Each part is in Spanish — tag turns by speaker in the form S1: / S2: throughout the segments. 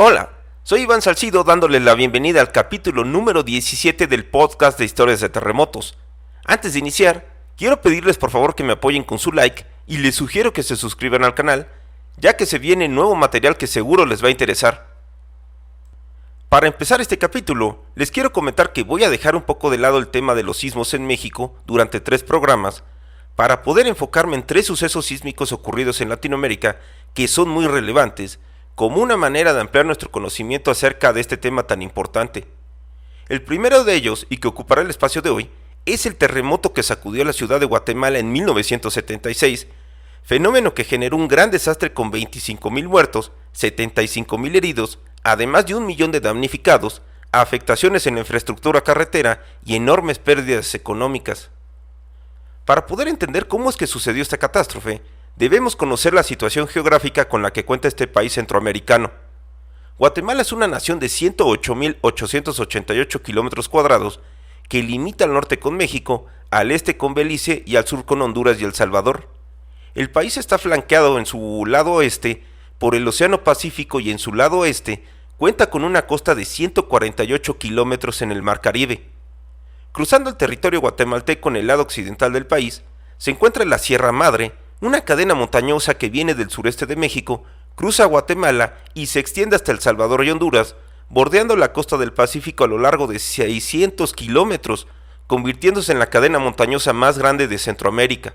S1: Hola, soy Iván Salcido dándoles la bienvenida al capítulo número 17 del podcast de historias de terremotos. Antes de iniciar, quiero pedirles por favor que me apoyen con su like y les sugiero que se suscriban al canal, ya que se viene nuevo material que seguro les va a interesar. Para empezar este capítulo, les quiero comentar que voy a dejar un poco de lado el tema de los sismos en México durante 3 programas, para poder enfocarme en 3 sucesos sísmicos ocurridos en Latinoamérica que son muy relevantes, como una manera de ampliar nuestro conocimiento acerca de este tema tan importante. El primero de ellos, y que ocupará el espacio de hoy, es el terremoto que sacudió a la ciudad de Guatemala en 1976, fenómeno que generó un gran desastre con 25,000 muertos, 75,000 heridos, además de 1 millón de damnificados, afectaciones en la infraestructura carretera y enormes pérdidas económicas. Para poder entender cómo es que sucedió esta catástrofe, debemos conocer la situación geográfica con la que cuenta este país centroamericano. Guatemala es una nación de 108,888 kilómetros cuadrados que limita al norte con México, al este con Belice y al sur con Honduras y El Salvador. El país está flanqueado en su lado oeste por el Océano Pacífico y en su lado oeste cuenta con una costa de 148 kilómetros en el Mar Caribe. Cruzando el territorio guatemalteco en el lado occidental del país, se encuentra la Sierra Madre, una cadena montañosa que viene del sureste de México, cruza Guatemala y se extiende hasta El Salvador y Honduras, bordeando la costa del Pacífico a lo largo de 600 kilómetros, convirtiéndose en la cadena montañosa más grande de Centroamérica.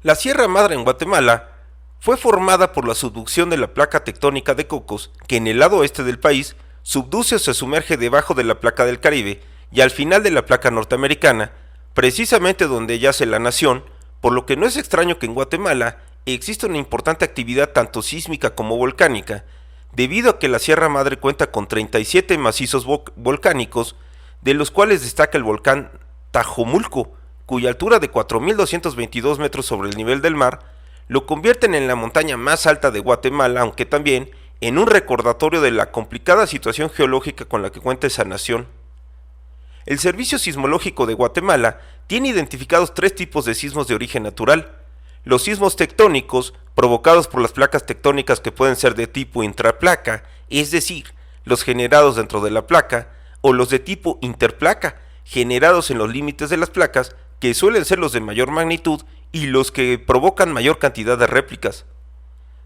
S1: La Sierra Madre en Guatemala fue formada por la subducción de la placa tectónica de Cocos, que en el lado oeste del país subduce o se sumerge debajo de la placa del Caribe y al final de la placa norteamericana, precisamente donde yace la nación, por lo que no es extraño que en Guatemala exista una importante actividad tanto sísmica como volcánica, debido a que la Sierra Madre cuenta con 37 macizos volcánicos, de los cuales destaca el volcán Tajomulco, cuya altura de 4.222 metros sobre el nivel del mar lo convierten en la montaña más alta de Guatemala, aunque también en un recordatorio de la complicada situación geológica con la que cuenta esa nación. El Servicio Sismológico de Guatemala tiene identificados 3 tipos de sismos de origen natural: los sismos tectónicos, provocados por las placas tectónicas que pueden ser de tipo intraplaca, es decir, los generados dentro de la placa, o los de tipo interplaca, generados en los límites de las placas, que suelen ser los de mayor magnitud y los que provocan mayor cantidad de réplicas.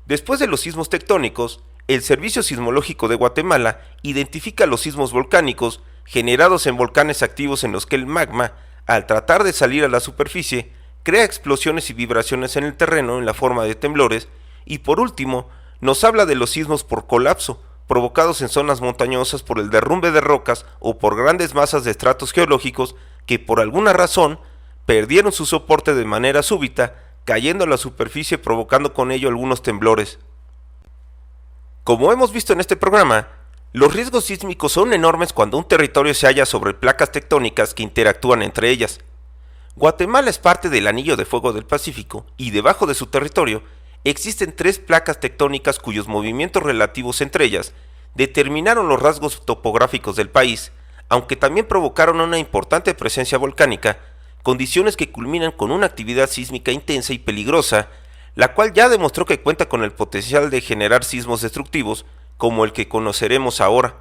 S1: Después de los sismos tectónicos, el Servicio Sismológico de Guatemala identifica los sismos volcánicos, generados en volcanes activos en los que el magma, al tratar de salir a la superficie, crea explosiones y vibraciones en el terreno en la forma de temblores, y por último, nos habla de los sismos por colapso, provocados en zonas montañosas por el derrumbe de rocas o por grandes masas de estratos geológicos que por alguna razón perdieron su soporte de manera súbita, cayendo a la superficie provocando con ello algunos temblores. Como hemos visto en este programa, los riesgos sísmicos son enormes cuando un territorio se halla sobre placas tectónicas que interactúan entre ellas. Guatemala es parte del Anillo de Fuego del Pacífico y debajo de su territorio existen 3 placas tectónicas cuyos movimientos relativos entre ellas determinaron los rasgos topográficos del país, aunque también provocaron una importante presencia volcánica, condiciones que culminan con una actividad sísmica intensa y peligrosa, la cual ya demostró que cuenta con el potencial de generar sismos destructivos como el que conoceremos ahora.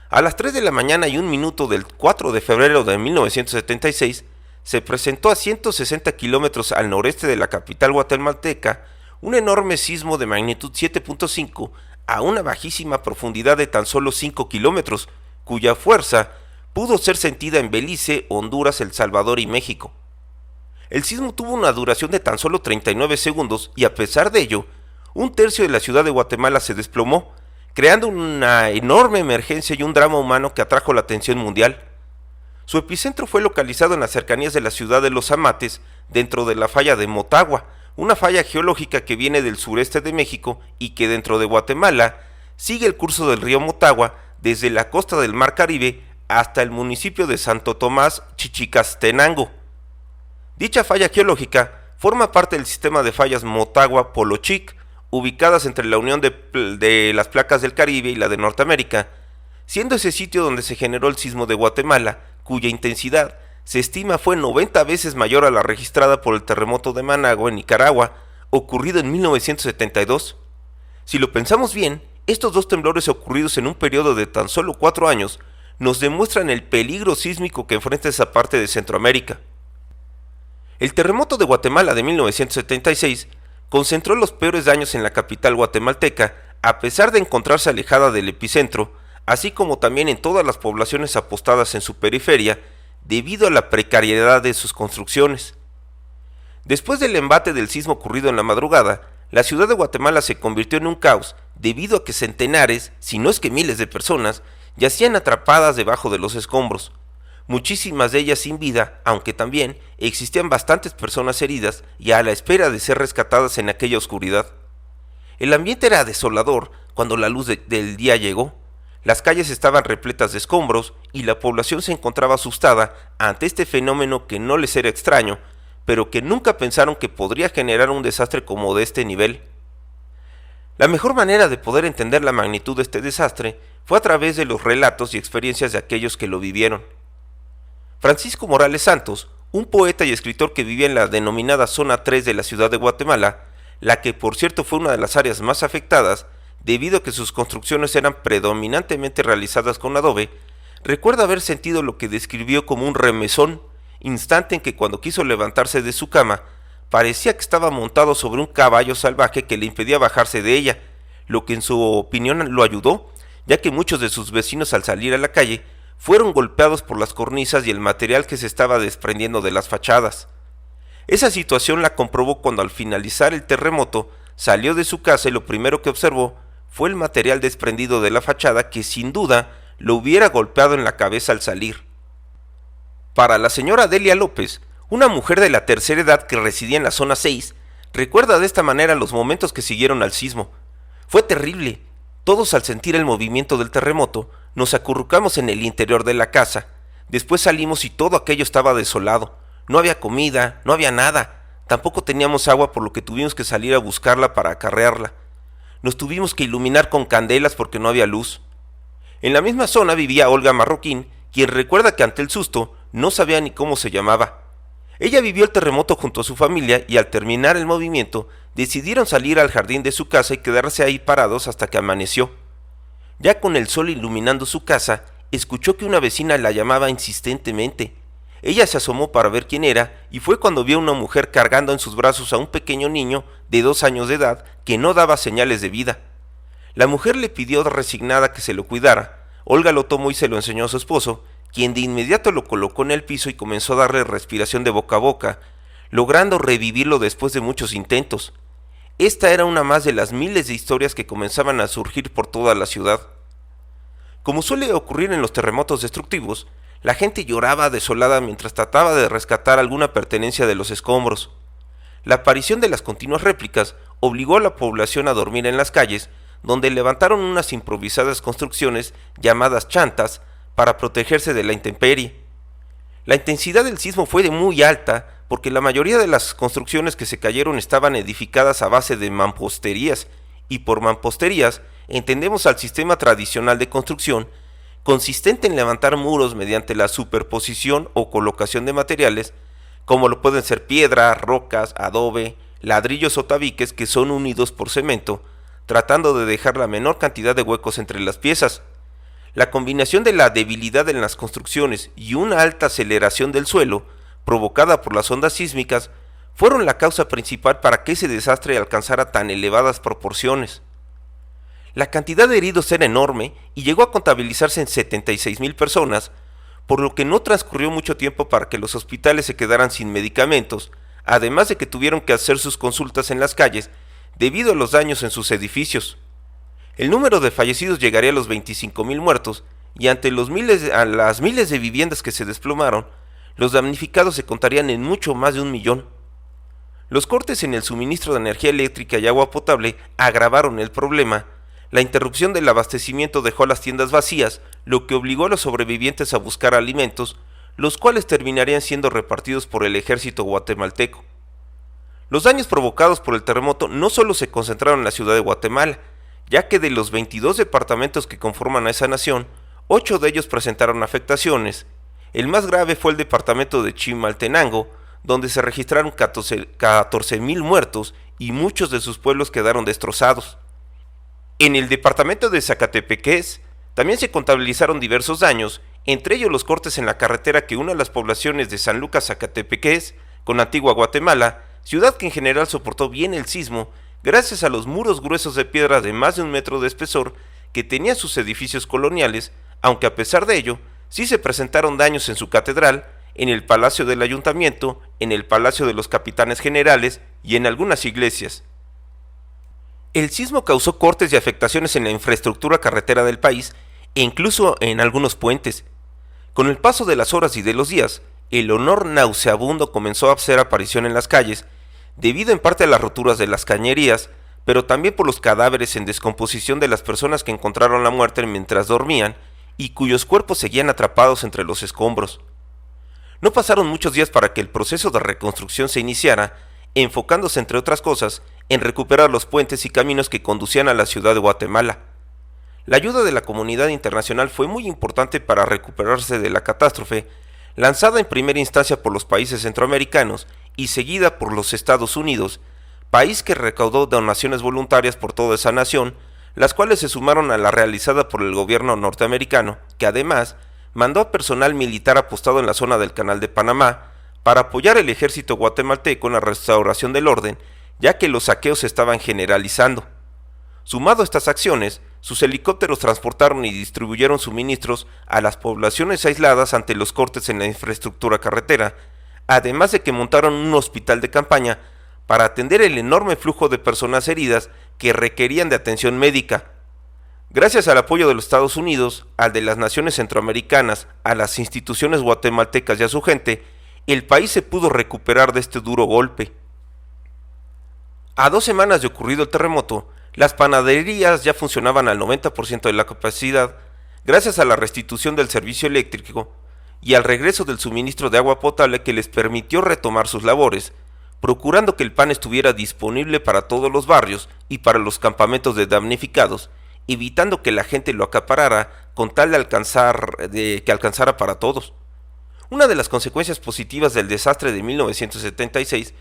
S1: A las 3 de la mañana y 1 minuto del 4 de febrero de 1976, se presentó a 160 kilómetros al noreste de la capital guatemalteca un enorme sismo de magnitud 7.5 a una bajísima profundidad de tan solo 5 kilómetros, cuya fuerza pudo ser sentida en Belice, Honduras, El Salvador y México. El sismo tuvo una duración de tan solo 39 segundos y a pesar de ello, 1/3 de la ciudad de Guatemala se desplomó, creando una enorme emergencia y un drama humano que atrajo la atención mundial. Su epicentro fue localizado en las cercanías de la ciudad de Los Amates, dentro de la falla de Motagua, una falla geológica que viene del sureste de México y que dentro de Guatemala sigue el curso del río Motagua desde la costa del Mar Caribe hasta el municipio de Santo Tomás, Chichicastenango. Dicha falla geológica forma parte del sistema de fallas Motagua-Polochic, ubicadas entre la unión de las placas del Caribe y la de Norteamérica, siendo ese sitio donde se generó el sismo de Guatemala, cuya intensidad se estima fue 90 veces mayor a la registrada por el terremoto de Managua en Nicaragua, ocurrido en 1972. Si lo pensamos bien, Estos dos temblores ocurridos en un periodo de tan solo 4 años nos demuestran el peligro sísmico que enfrenta esa parte de Centroamérica. El terremoto de Guatemala de 1976 concentró los peores daños en la capital guatemalteca, a pesar de encontrarse alejada del epicentro, así como también en todas las poblaciones apostadas en su periferia, debido a la precariedad de sus construcciones. Después del embate del sismo ocurrido en la madrugada, la ciudad de Guatemala se convirtió en un caos debido a que centenares, si no es que miles de personas, yacían atrapadas debajo de los escombros, muchísimas de ellas sin vida, aunque también existían bastantes personas heridas y a la espera de ser rescatadas en aquella oscuridad. El ambiente era desolador cuando la luz del día llegó. Las calles estaban repletas de escombros y la población se encontraba asustada ante este fenómeno que no les era extraño, pero que nunca pensaron que podría generar un desastre como de este nivel. La mejor manera de poder entender la magnitud de este desastre fue a través de los relatos y experiencias de aquellos que lo vivieron. Francisco Morales Santos, un poeta y escritor que vivía en la denominada Zona 3 de la ciudad de Guatemala, la que por cierto fue una de las áreas más afectadas debido a que sus construcciones eran predominantemente realizadas con adobe, recuerda haber sentido lo que describió como un remesón, instante en que cuando quiso levantarse de su cama, parecía que estaba montado sobre un caballo salvaje que le impedía bajarse de ella, lo que en su opinión lo ayudó, ya que muchos de sus vecinos al salir a la calle fueron golpeados por las cornisas y el material que se estaba desprendiendo de las fachadas. Esa situación la comprobó cuando al finalizar el terremoto salió de su casa y lo primero que observó fue el material desprendido de la fachada que sin duda lo hubiera golpeado en la cabeza al salir. Para la señora Delia López, una mujer de la tercera edad que residía en la zona 6, recuerda de esta manera los momentos que siguieron al sismo. Fue terrible. Todos al sentir el movimiento del terremoto, nos acurrucamos en el interior de la casa. Después salimos y todo aquello estaba desolado. No había comida, no había nada. Tampoco teníamos agua, por lo que tuvimos que salir a buscarla para acarrearla. Nos tuvimos que iluminar con candelas porque no había luz. En la misma zona vivía Olga Marroquín, quien recuerda que ante el susto no sabía ni cómo se llamaba. Ella vivió el terremoto junto a su familia y al terminar el movimiento decidieron salir al jardín de su casa y quedarse ahí parados hasta que amaneció. Ya con el sol iluminando su casa, escuchó que una vecina la llamaba insistentemente. Ella se asomó para ver quién era y fue cuando vio a una mujer cargando en sus brazos a un pequeño niño de 2 años de edad que no daba señales de vida. La mujer le pidió resignada que se lo cuidara. Olga lo tomó y se lo enseñó a su esposo, quien de inmediato lo colocó en el piso y comenzó a darle respiración de boca a boca, logrando revivirlo después de muchos intentos. Esta era una más de las miles de historias que comenzaban a surgir por toda la ciudad. Como suele ocurrir en los terremotos destructivos, la gente lloraba desolada mientras trataba de rescatar alguna pertenencia de los escombros. La aparición de las continuas réplicas obligó a la población a dormir en las calles, donde levantaron unas improvisadas construcciones llamadas chantas para protegerse de la intemperie. La intensidad del sismo fue de muy alta porque la mayoría de las construcciones que se cayeron estaban edificadas a base de mamposterías, y por mamposterías entendemos al sistema tradicional de construcción consistente en levantar muros mediante la superposición o colocación de materiales, como lo pueden ser piedra, rocas, adobe, ladrillos o tabiques que son unidos por cemento, tratando de dejar la menor cantidad de huecos entre las piezas. La combinación de la debilidad en las construcciones y una alta aceleración del suelo, provocada por las ondas sísmicas, fueron la causa principal para que ese desastre alcanzara tan elevadas proporciones. La cantidad de heridos era enorme y llegó a contabilizarse en 76,000 personas, por lo que no transcurrió mucho tiempo para que los hospitales se quedaran sin medicamentos, además de que tuvieron que hacer sus consultas en las calles debido a los daños en sus edificios. El número de fallecidos llegaría a los 25,000 muertos, y ante las miles de viviendas que se desplomaron, los damnificados se contarían en mucho más de 1,000,000. Los cortes en el suministro de energía eléctrica y agua potable agravaron el problema. La interrupción del abastecimiento dejó las tiendas vacías, lo que obligó a los sobrevivientes a buscar alimentos, los cuales terminarían siendo repartidos por el ejército guatemalteco. Los daños provocados por el terremoto no solo se concentraron en la ciudad de Guatemala, ya que de los 22 departamentos que conforman a esa nación, 8 de ellos presentaron afectaciones. El más grave fue el departamento de Chimaltenango, donde se registraron 14,000 muertos y muchos de sus pueblos quedaron destrozados. En el departamento de Zacatepeques también se contabilizaron diversos daños, entre ellos los cortes en la carretera que une a las poblaciones de San Lucas Zacatepeques con Antigua Guatemala, ciudad que en general soportó bien el sismo gracias a los muros gruesos de piedra de más de 1 metro de espesor que tenían sus edificios coloniales, aunque a pesar de ello, sí se presentaron daños en su catedral, en el Palacio del Ayuntamiento, en el Palacio de los Capitanes Generales y en algunas iglesias. El sismo causó cortes y afectaciones en la infraestructura carretera del país e incluso en algunos puentes. Con el paso de las horas y de los días, el olor nauseabundo comenzó a hacer aparición en las calles, debido en parte a las roturas de las cañerías, pero también por los cadáveres en descomposición de las personas que encontraron la muerte mientras dormían y cuyos cuerpos seguían atrapados entre los escombros. No pasaron muchos días para que el proceso de reconstrucción se iniciara, enfocándose entre otras cosas en recuperar los puentes y caminos que conducían a la ciudad de Guatemala. La ayuda de la comunidad internacional fue muy importante para recuperarse de la catástrofe, lanzada en primera instancia por los países centroamericanos y seguida por los Estados Unidos, país que recaudó donaciones voluntarias por toda esa nación, las cuales se sumaron a la realizada por el gobierno norteamericano, que además mandó a personal militar apostado en la zona del Canal de Panamá para apoyar al ejército guatemalteco en la restauración del orden, ya que los saqueos se estaban generalizando. Sumado a estas acciones, sus helicópteros transportaron y distribuyeron suministros a las poblaciones aisladas ante los cortes en la infraestructura carretera, además de que montaron un hospital de campaña para atender el enorme flujo de personas heridas que requerían de atención médica. Gracias al apoyo de los Estados Unidos, al de las naciones centroamericanas, a las instituciones guatemaltecas y a su gente, el país se pudo recuperar de este duro golpe. A 2 semanas de ocurrido el terremoto, las panaderías ya funcionaban al 90% de la capacidad, gracias a la restitución del servicio eléctrico y al regreso del suministro de agua potable que les permitió retomar sus labores, procurando que el pan estuviera disponible para todos los barrios y para los campamentos de damnificados, evitando que la gente lo acaparara con tal de que alcanzara para todos. Una de las consecuencias positivas del desastre de 1976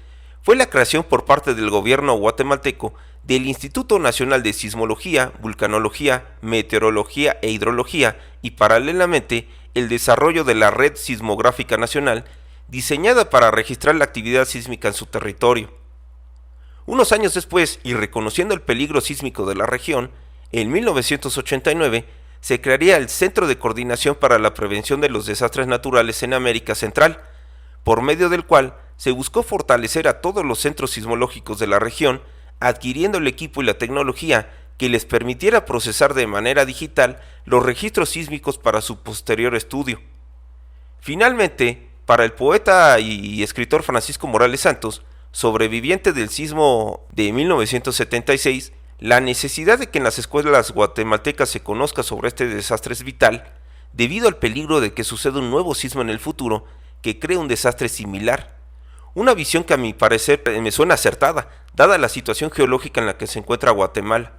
S1: fue la creación por parte del gobierno guatemalteco del Instituto Nacional de Sismología, Vulcanología, Meteorología e Hidrología y paralelamente el desarrollo de la Red Sismográfica Nacional, diseñada para registrar la actividad sísmica en su territorio. Unos años después, y reconociendo el peligro sísmico de la región, en 1989 se crearía el Centro de Coordinación para la Prevención de los Desastres Naturales en América Central, por medio del cual se buscó fortalecer a todos los centros sismológicos de la región, adquiriendo el equipo y la tecnología que les permitiera procesar de manera digital los registros sísmicos para su posterior estudio. Finalmente, para el poeta y escritor Francisco Morales Santos, sobreviviente del sismo de 1976, la necesidad de que en las escuelas guatemaltecas se conozca sobre este desastre es vital, debido al peligro de que suceda un nuevo sismo en el futuro que cree un desastre similar. Una visión que a mi parecer me suena acertada, dada la situación geológica en la que se encuentra Guatemala.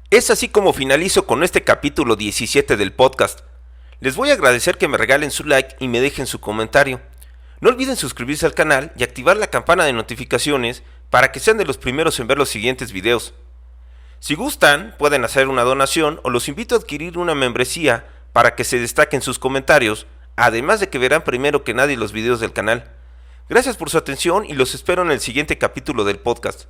S1: Es así como finalizo con este capítulo 17 del podcast. Les voy a agradecer que me regalen su like y me dejen su comentario. No olviden suscribirse al canal y activar la campana de notificaciones para que sean de los primeros en ver los siguientes videos. Si gustan, pueden hacer una donación o los invito a adquirir una membresía para que se destaquen sus comentarios, además de que verán primero que nadie los videos del canal. Gracias por su atención y los espero en el siguiente capítulo del podcast.